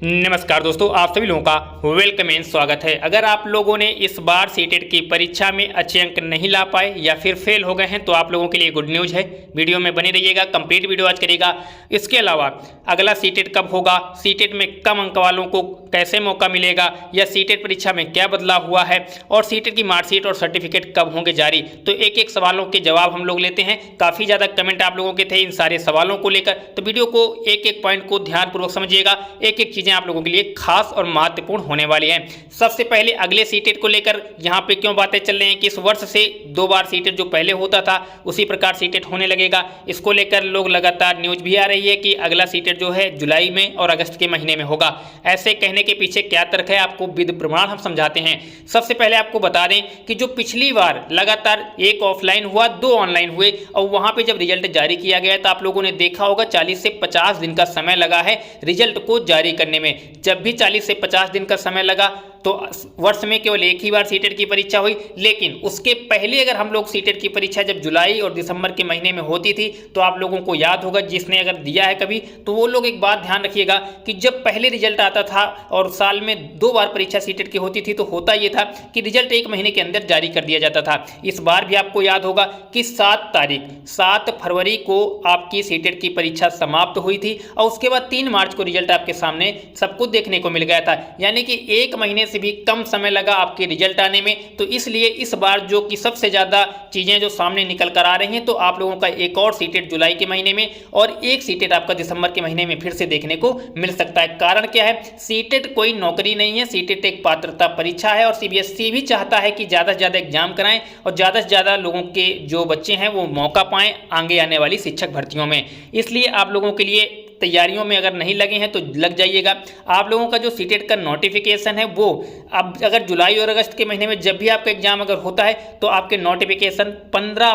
नमस्कार दोस्तों, आप सभी लोगों का वेलकम एंड स्वागत है। अगर आप लोगों ने इस बार सीटेट की परीक्षा में अच्छे अंक नहीं ला पाए या फिर फेल हो गए हैं तो आप लोगों के लिए गुड न्यूज़ है। वीडियो में बने रहिएगा, कंप्लीट वीडियो आज करिएगा। इसके अलावा अगला सीटेट कब होगा, सीटेट में कम अंक वालों को कैसे मौका मिलेगा या सीटेट परीक्षा में क्या बदलाव हुआ है और सीटेट की मार्कशीट और सर्टिफिकेट कब होंगे जारी, तो एक एक सवालों के जवाब हम लोग लेते हैं। काफ़ी ज़्यादा कमेंट आप लोगों के थे इन सारे सवालों को लेकर, तो वीडियो को एक एक पॉइंट को ध्यानपूर्वक समझिएगा। एक एक चीज़ें आप लोगों के लिए खास और महत्वपूर्ण होने वाली हैं। सबसे पहले अगले सीटेट को लेकर यहाँ पे क्यों बातें चल रही हैं कि इस वर्ष से 2 बार सीटेट जो पहले होता था उसी प्रकार सीटेट होने लगेगा। इसको लेकर लोग लगातार न्यूज़ भी आ रही है कि अगला सीटेट जो है जुलाई में और अगस्त के महीने में होगा। ऐसे कहने के पीछे क्या तर्क है, आपको विद प्रमाण हम समझाते हैं। सबसे पहले आपको बता दें कि जो पिछली बार लगातार एक ऑफलाइन हुआ, 2 ऑनलाइन हुए और वहाँ पर जब रिजल्ट जारी किया गया तो आप लोगों ने देखा होगा 40 से 50 दिन का समय लगा है रिजल्ट को जारी करने में। जब भी 40 से 50 दिन का समय लगा तो वर्ष में केवल एक ही बार सीटेट की परीक्षा हुई। लेकिन उसके पहले अगर हम लोग सीटेट की परीक्षा जब जुलाई और दिसंबर के महीने में होती थी तो आप लोगों को याद होगा, जिसने अगर दिया है कभी तो वो लोग एक बात ध्यान रखिएगा कि जब पहले रिजल्ट आता था और साल में 2 बार परीक्षा सीटेट की होती थी तो होता ये था कि रिजल्ट 1 महीने के अंदर जारी कर दिया जाता था। इस बार भी आपको याद होगा कि 7 फरवरी को आपकी सीटेट की परीक्षा समाप्त हुई थी और उसके बाद 3 मार्च को रिजल्ट आपके सामने सबको देखने को मिल गया था। यानी कि 1 महीने से भी कम समय लगा आपके रिजल्ट आने में। तो इसलिए इस बार जो कि सबसे ज़्यादा चीज़ें जो सामने निकल कर आ रही हैं, तो आप लोगों का एक और सीटेट जुलाई के महीने में और एक सीटेट आपका दिसंबर के महीने में फिर से देखने को मिल सकता है। कारण क्या है, सीटेट कोई नौकरी नहीं है, सीटेट एक पात्रता परीक्षा है और सीबीएसई भी चाहता है कि ज़्यादा से ज़्यादा एग्जाम कराएं और ज़्यादा से ज़्यादा लोगों के जो बच्चे हैं वो मौका पाएँ आगे आने वाली शिक्षक भर्तियों में। इसलिए आप लोगों के लिए तैयारियों में अगर नहीं लगे हैं तो लग जाइएगा। आप लोगों का जो सीटेट का नोटिफिकेशन है वो अब अगर जुलाई और अगस्त के महीने में जब भी आपका एग्जाम अगर होता है तो आपके नोटिफिकेशन 15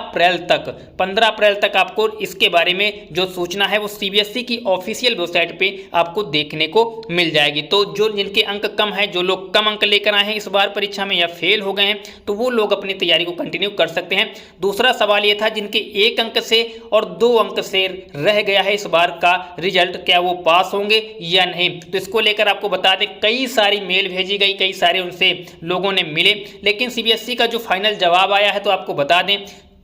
अप्रैल तक आपको इसके बारे में जो सूचना है वो सीबीएसई की ऑफिशियल वेबसाइट पे आपको देखने को मिल जाएगी। तो जो जिनके अंक कम है, जो लोग कम अंक लेकर आए हैं इस बार परीक्षा में या फेल हो गए हैं, तो वो लोग अपनी तैयारी को कंटिन्यू कर सकते हैं। दूसरा सवाल ये था जिनके 1 अंक से और 2 अंक से रह गया है इस बार का रिजल्ट, क्या वो पास होंगे या नहीं। तो इसको लेकर आपको बता दें कई सारी मेल भेजी गई, कई सारे उनसे लोगों ने मिले, लेकिन सीबीएसई का जो फाइनल जवाब आया है तो आपको बता दें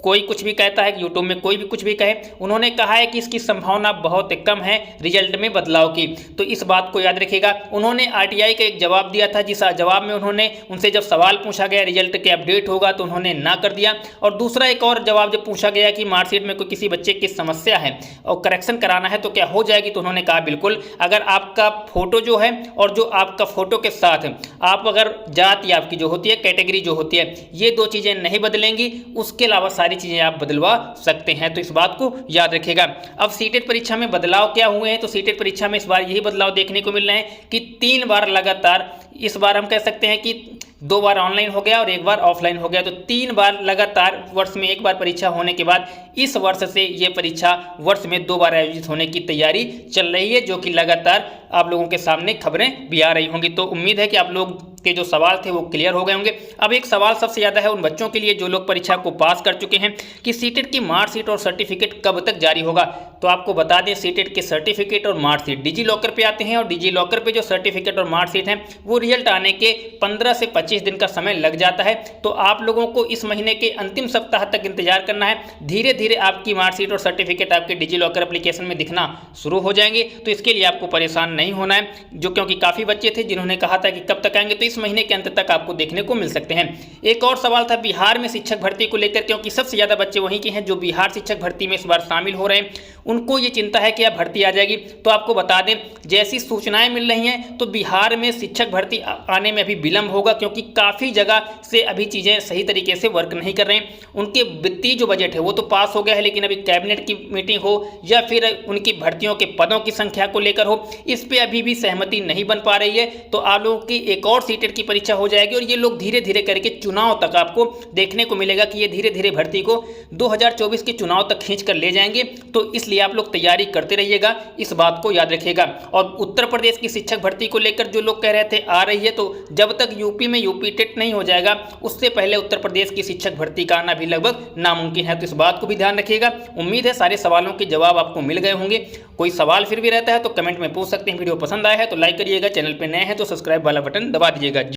कोई कुछ भी कहता है, यूट्यूब में कोई भी कुछ भी कहे, उन्होंने कहा है कि इसकी संभावना बहुत कम है रिजल्ट में बदलाव की। तो इस बात को याद रखिएगा। उन्होंने आरटीआई का एक जवाब दिया था, जिस जवाब में उन्होंने उनसे जब सवाल पूछा गया रिजल्ट के अपडेट होगा तो उन्होंने ना कर दिया। और दूसरा एक और जवाब जब पूछा गया कि मार्कशीट में कोई किसी बच्चे की समस्या है और करेक्शन कराना है तो क्या हो जाएगी, तो उन्होंने कहा बिल्कुल। अगर आपका फोटो जो है और जो आपका फोटो के साथ आप अगर जाति आपकी जो होती है, कैटेगरी जो होती है, ये 2 चीज़ें नहीं बदलेंगी, उसके अलावा सारी चीजें आप बदलवा सकते हैं। तो इस बात को याद रखिएगा। अब सीटेट परीक्षा में बदलाव क्या हुए हैं, तो सीटेट परीक्षा में इस बार यही बदलाव देखने को मिल रहे हैं कि 3 बार लगातार, इस बार हम कह सकते हैं कि 2 बार ऑनलाइन हो गया और 1 बार ऑफलाइन हो गया, तो 3 बार लगातार वर्ष में 1 बार परीक्षा होने के बाद इस वर्ष से ये परीक्षा वर्ष में 2 बार आयोजित होने की तैयारी चल रही है, जो कि लगातार आप लोगों के सामने खबरें भी आ रही होंगी। तो उम्मीद है कि आप लोग के जो सवाल थे वो क्लियर हो गए होंगे। अब एक सवाल सबसे ज़्यादा है उन बच्चों के लिए जो लोग परीक्षा को पास कर चुके हैं कि सीटेट की मार्कशीट और सर्टिफिकेट कब तक जारी होगा। तो आपको बता दें सीटेट के सर्टिफिकेट और मार्कशीट डिजी लॉकर पे आते हैं और डिजी लॉकर पे जो सर्टिफिकेट और मार्कशीट हैं वो रिजल्ट आने के 15 से 25 दिन का समय लग जाता है। तो आप लोगों को इस महीने के अंतिम सप्ताह तक इंतजार करना है। धीरे धीरे आपकी मार्कशीट और सर्टिफिकेट आपके डिजी लॉकर एप्लीकेशन में दिखना शुरू हो जाएंगे। तो इसके लिए आपको परेशान नहीं होना है, जो क्योंकि काफ़ी बच्चे थे जिन्होंने कहा था कि कब तक आएंगे, तो इस महीने के अंत तक आपको देखने को मिल सकते हैं। एक और सवाल था बिहार में शिक्षक भर्ती को लेकर, क्योंकि सबसे ज़्यादा बच्चे वहीं के हैं जो बिहार शिक्षक भर्ती में इस बार शामिल हो रहे हैं। उनको ये चिंता है कि अब भर्ती आ जाएगी। तो आपको बता दें जैसी सूचनाएं मिल रही हैं तो बिहार में शिक्षक भर्ती आने में अभी विलंब होगा, क्योंकि काफ़ी जगह से अभी चीज़ें सही तरीके से वर्क नहीं कर रहे हैं। उनके वित्तीय जो बजट है वो तो पास हो गया है, लेकिन अभी कैबिनेट की मीटिंग हो या फिर उनकी भर्तियों के पदों की संख्या को लेकर हो, इस पर अभी भी सहमति नहीं बन पा रही है। तो आप लोगों की एक और सीटेट की परीक्षा हो जाएगी और ये लोग धीरे धीरे करके चुनाव तक आपको देखने को मिलेगा कि ये धीरे धीरे भर्ती को 2024 के चुनाव तक खींच कर ले जाएंगे। तो इसलिए इसलिए आप लोग तैयारी करते रहिएगा, इस बात को याद रखिएगा। और उत्तर प्रदेश की शिक्षक भर्ती को लेकर जो लोग कह रहे थे आ रही है, तो जब तक यूपी में यूपी टेट नहीं हो जाएगा उससे पहले उत्तर प्रदेश की शिक्षक भर्ती का आना भी लगभग नामुमकिन है। तो इस बात को भी ध्यान रखिएगा। उम्मीद है सारे सवालों के जवाब आपको मिल गए होंगे। कोई सवाल फिर भी रहता है तो कमेंट में पूछ सकते हैं। वीडियो पसंद आया है तो लाइक करिएगा, चैनल पर नए हैं तो सब्सक्राइब वाला बटन दबा दीजिएगा।